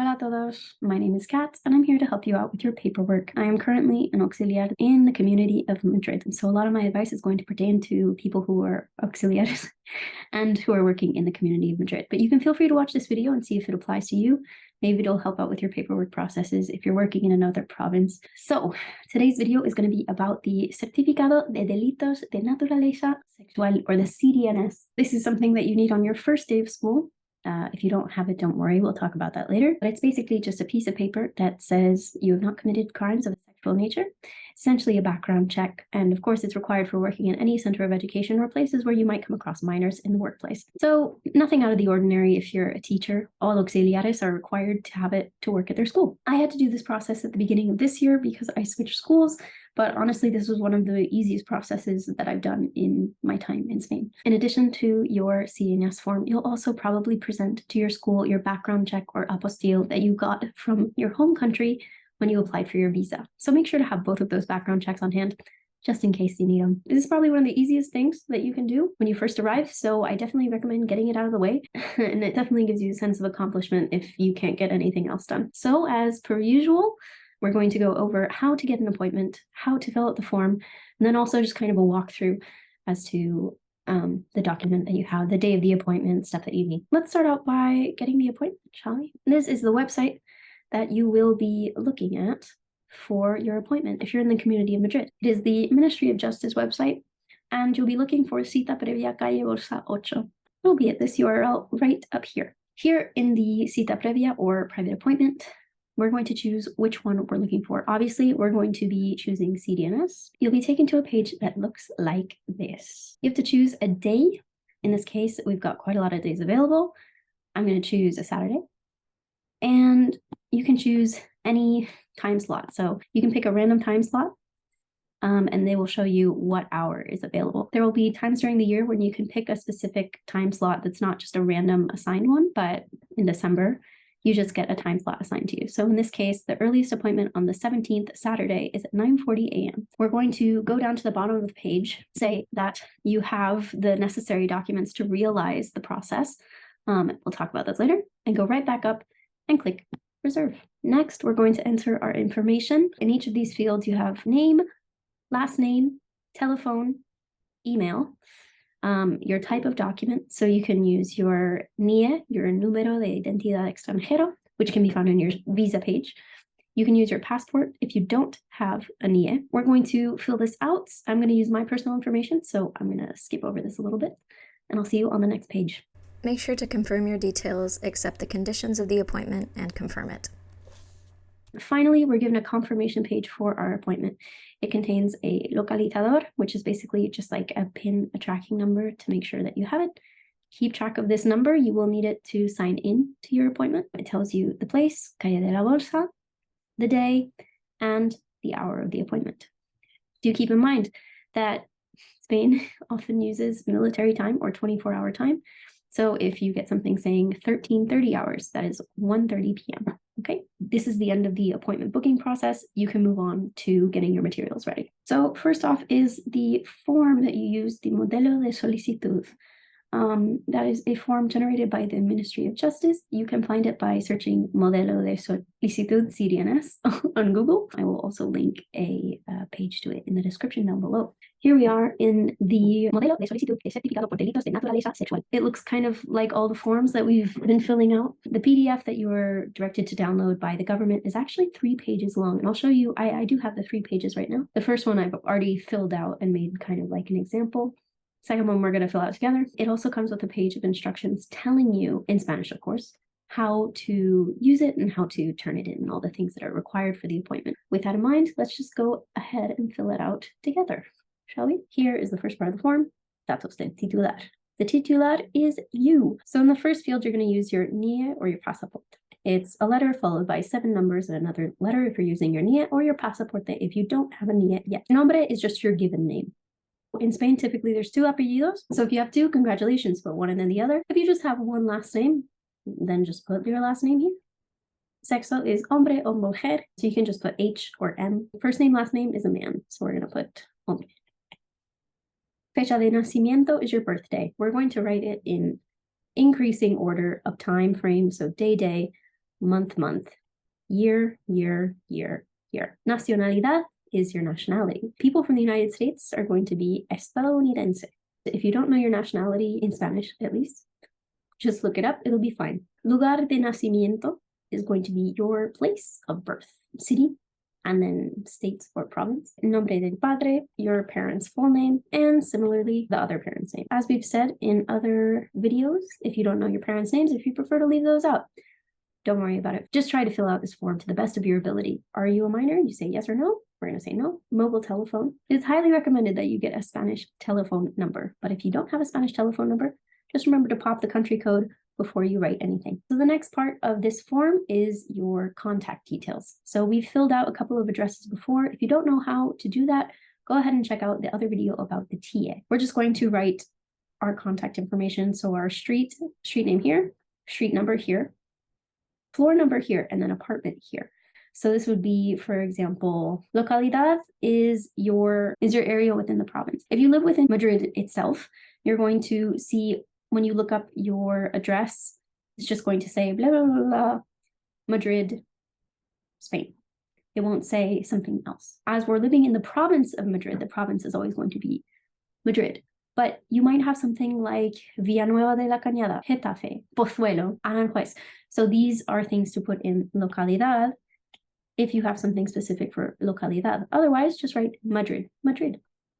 Hola a todos, my name is Kat and I'm here to help you out with your paperwork. I am currently an auxiliar in the community of Madrid, so a lot of my advice is going to pertain to people who are auxiliares and who are working in the community of Madrid. But you can feel free to watch this video and see if it applies to you. Maybe it'll help out with your paperwork processes if you're working in another province. So today's video is going to be about the Certificado de Delitos de Naturaleza Sexual, or the CDNS. This is something that you need on your first day of school. If you don't have it, don't worry, we'll talk about that later. But it's basically just a piece of paper that says you have not committed crimes of a sexual nature, essentially a background check. And of course, it's required for working in any center of education or places where you might come across minors in the workplace. So nothing out of the ordinary if you're a teacher. All auxiliares are required to have it to work at their school. I had to do this process at the beginning of this year because I switched schools, but honestly, this was one of the easiest processes that I've done in my time in Spain. In addition to your CDNS form, you'll also probably present to your school your background check or apostille that you got from your home country when you applied for your visa. So make sure to have both of those background checks on hand, just in case you need them. This is probably one of the easiest things that you can do when you first arrive, so I definitely recommend getting it out of the way, and it definitely gives you a sense of accomplishment if you can't get anything else done. So as per usual, we're going to go over how to get an appointment, how to fill out the form, and then also just kind of a walkthrough as to the document that you have, the day of the appointment, stuff that you need. Let's start out by getting the appointment, shall we? This is the website that you will be looking at for your appointment if you're in the community of Madrid. It is the Ministry of Justice website, and you'll be looking for Cita Previa Calle Bolsa 8. It'll be at this URL right up here. Here in the Cita Previa, or private appointment, we're going to choose which one we're looking for. Obviously, we're going to be choosing CDNS. You'll be taken to a page that looks like this. You have to choose a day. In this case, we've got quite a lot of days available. I'm going to choose a Saturday. And you can choose any time slot. So you can pick a random time slot, and they will show you what hour is available. There will be times during the year when you can pick a specific time slot that's not just a random assigned one, but in December, you just get a time slot assigned to you. So in this case, the earliest appointment on the 17th Saturday is at 9:40 a.m. We're going to go down to the bottom of the page, say that you have the necessary documents to realize the process. We'll talk about those later, and go right back up and click reserve. Next, we're going to enter our information. In each of these fields, you have name, last name, telephone, email, your type of document. So you can use your NIE, your número de identidad extranjero, which can be found in your visa page. You can use your passport if you don't have a NIE. We're going to fill this out. I'm going to use my personal information, so I'm going to skip over this a little bit, and I'll see you on the next page. Make sure to confirm your details, accept the conditions of the appointment, and confirm it. Finally, we're given a confirmation page for our appointment. It contains a localizador, which is basically just like a PIN, a tracking number to make sure that you have it. Keep track of this number. You will need it to sign in to your appointment. It tells you the place, Calle de la Bolsa, the day, and the hour of the appointment. Do keep in mind that Spain often uses military time or 24-hour time. So if you get something saying 13:30 hours, that is 1:30 p.m. Okay, this is the end of the appointment booking process. You can move on to getting your materials ready. So first off is the form that you use, the modelo de solicitud. That is a form generated by the Ministry of Justice. You can find it by searching modelo de solicitud CDNS on Google. I will also link a page to it in the description down below. Here we are in the modelo de solicitud de Certificado por Delitos de Naturaleza Sexual. It looks kind of like all the forms that we've been filling out. The PDF that you were directed to download by the government is actually 3 pages long, and I'll show you. I do have the 3 pages right now. The first one I've already filled out and made kind of like an example. Second one we're going to fill out together. It also comes with a page of instructions telling you, in Spanish of course, how to use it and how to turn it in and all the things that are required for the appointment. With that in mind, let's just go ahead and fill it out together, shall we? Here is the first part of the form, datos del titular. The titular is you. So in the first field, you're going to use your NIE or your pasaporte. It's a letter followed by 7 numbers and another letter if you're using your NIE, or your pasaporte if you don't have a NIE yet. Nombre is just your given name. In Spain, typically there's 2 apellidos. So if you have 2, congratulations, put one and then the other. If you just have one last name, then just put your last name here. Sexo is hombre o mujer, so you can just put H or M. First name, last name is a man, so we're going to put hombre. Fecha de nacimiento is your birthday. We're going to write it in increasing order of time frame, so day, month, year, year. Nacionalidad is your nationality. People from the United States are going to be estadounidense. If you don't know your nationality, in Spanish at least, just look it up, it'll be fine. Lugar de nacimiento is going to be your place of birth, city, and then state or province. Nombre del padre, your parent's full name, and similarly, the other parent's name. As we've said in other videos, if you don't know your parents' names, if you prefer to leave those out, don't worry about it. Just try to fill out this form to the best of your ability. Are you a minor? You say yes or no. We're going to say no. Mobile telephone. It's highly recommended that you get a Spanish telephone number. But if you don't have a Spanish telephone number, just remember to pop the country code before you write anything. So the next part of this form is your contact details. So we've filled out a couple of addresses before. If you don't know how to do that, go ahead and check out the other video about the TA. We're just going to write our contact information. So our street name here, street number here, floor number here, and then apartment here. So this would be, for example, localidad is your area within the province. If you live within Madrid itself, you're going to see when you look up your address, it's just going to say blah, blah, blah, blah, Madrid, Spain. It won't say something else. As we're living in the province of Madrid, the province is always going to be Madrid. But you might have something like Villanueva de la Cañada, Getafe, Pozuelo, Aranjuez. So these are things to put in localidad if you have something specific for localidad. Otherwise, just write Madrid.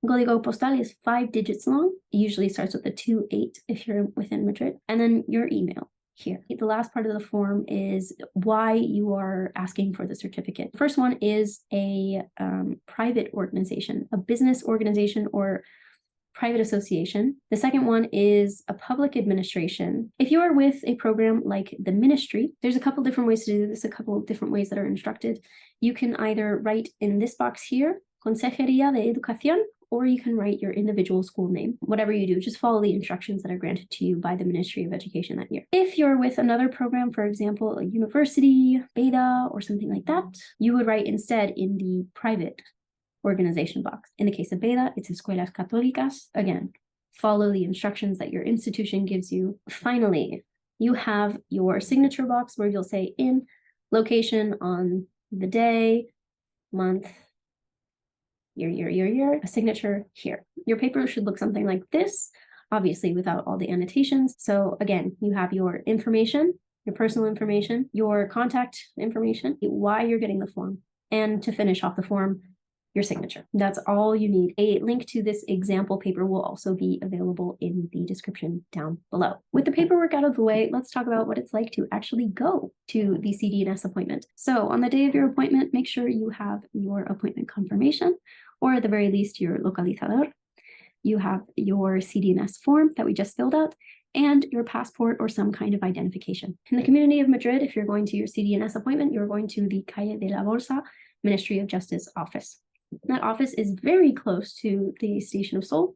Código postal is 5 digits long. It usually starts with a 28 if you're within Madrid. And then your email here. The last part of the form is why you are asking for the certificate. The first one is a private organization, a business organization or private association. The second one is a public administration. If you are with a program like the ministry, there's a couple different ways to do this, a couple of different ways that are instructed. You can either write in this box here, Consejería de Educación, or you can write your individual school name. Whatever you do, just follow the instructions that are granted to you by the Ministry of Education that year. If you're with another program, for example, a university, beta, or something like that, you would write instead in the private organization box. In the case of beta, it's Escuelas Católicas. Again, follow the instructions that your institution gives you. Finally, you have your signature box where you'll say in, location on the day, month, year, a signature here. Your paper should look something like this, obviously without all the annotations. So again, you have your information, your personal information, your contact information, why you're getting the form, and to finish off the form, your signature. That's all you need. A link to this example paper will also be available in the description down below. With the paperwork out of the way, let's talk about what it's like to actually go to the CDNS appointment. So on the day of your appointment, make sure you have your appointment confirmation, or at the very least your localizador. You have your CDNS form that we just filled out, and your passport or some kind of identification. In the community of Madrid, if you're going to your CDNS appointment, you're going to the Calle de la Bolsa Ministry of Justice office. That office is very close to the Station of Sol.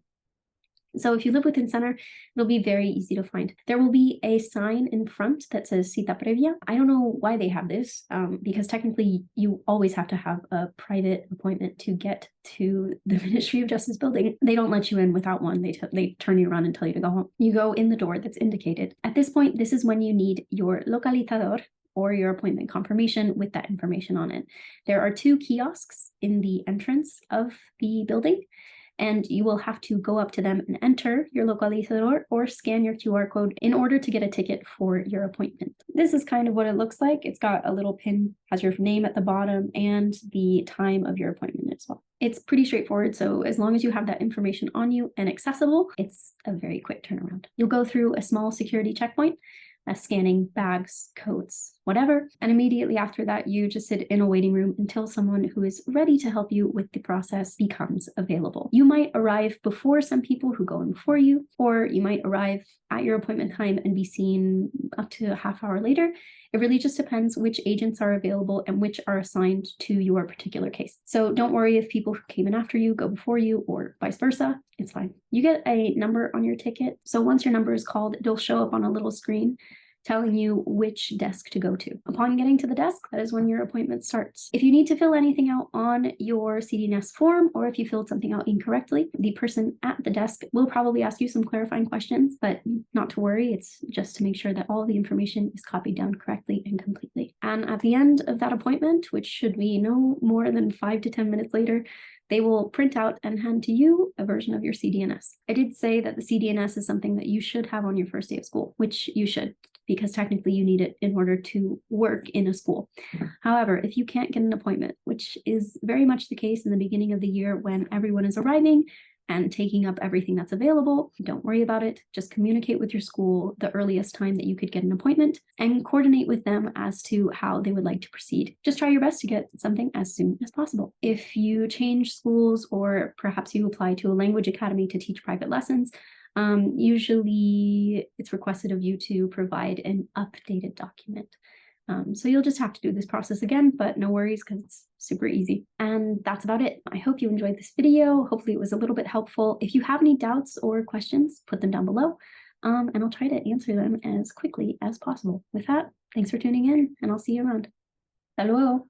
So if you live within center, it'll be very easy to find. There will be a sign in front that says cita previa. I don't know why they have this, because technically you always have to have a private appointment to get to the Ministry of Justice building. They don't let you in without one. They turn you around and tell you to go home. You go in the door that's indicated. At this point, this is when you need your localizador, or your appointment confirmation with that information on it. There are 2 kiosks in the entrance of the building, and you will have to go up to them and enter your localizador or scan your QR code in order to get a ticket for your appointment. This is kind of what it looks like. It's got a little pin, has your name at the bottom and the time of your appointment as well. It's pretty straightforward, so as long as you have that information on you and accessible, it's a very quick turnaround. You'll go through a small security checkpoint, scanning bags, coats, whatever. And immediately after that, you just sit in a waiting room until someone who is ready to help you with the process becomes available. You might arrive before some people who go in before you, or you might arrive at your appointment time and be seen up to a half hour later. It really just depends which agents are available and which are assigned to your particular case. So don't worry if people who came in after you go before you or vice versa. It's fine. You get a number on your ticket. So once your number is called, it'll show up on a little screen telling you which desk to go to. Upon getting to the desk, that is when your appointment starts. If you need to fill anything out on your CDNS form, or if you filled something out incorrectly, the person at the desk will probably ask you some clarifying questions, but not to worry. It's just to make sure that all the information is copied down correctly and completely. And at the end of that appointment, which should be no more than 5 to 10 minutes later, they will print out and hand to you a version of your CDNS. I did say that the CDNS is something that you should have on your first day of school, which you should, because technically you need it in order to work in a school. However, if you can't get an appointment, which is very much the case in the beginning of the year when everyone is arriving and taking up everything that's available, don't worry about it. Just communicate with your school the earliest time that you could get an appointment and coordinate with them as to how they would like to proceed. Just try your best to get something as soon as possible. If you change schools, or perhaps you apply to a language academy to teach private lessons, usually it's requested of you to provide an updated document. So you'll just have to do this process again, but no worries, because it's super easy. And that's about it. I hope you enjoyed this video. Hopefully it was a little bit helpful. If you have any doubts or questions, put them down below, and I'll try to answer them as quickly as possible. With that, thanks for tuning in, and I'll see you around. Hasta luego.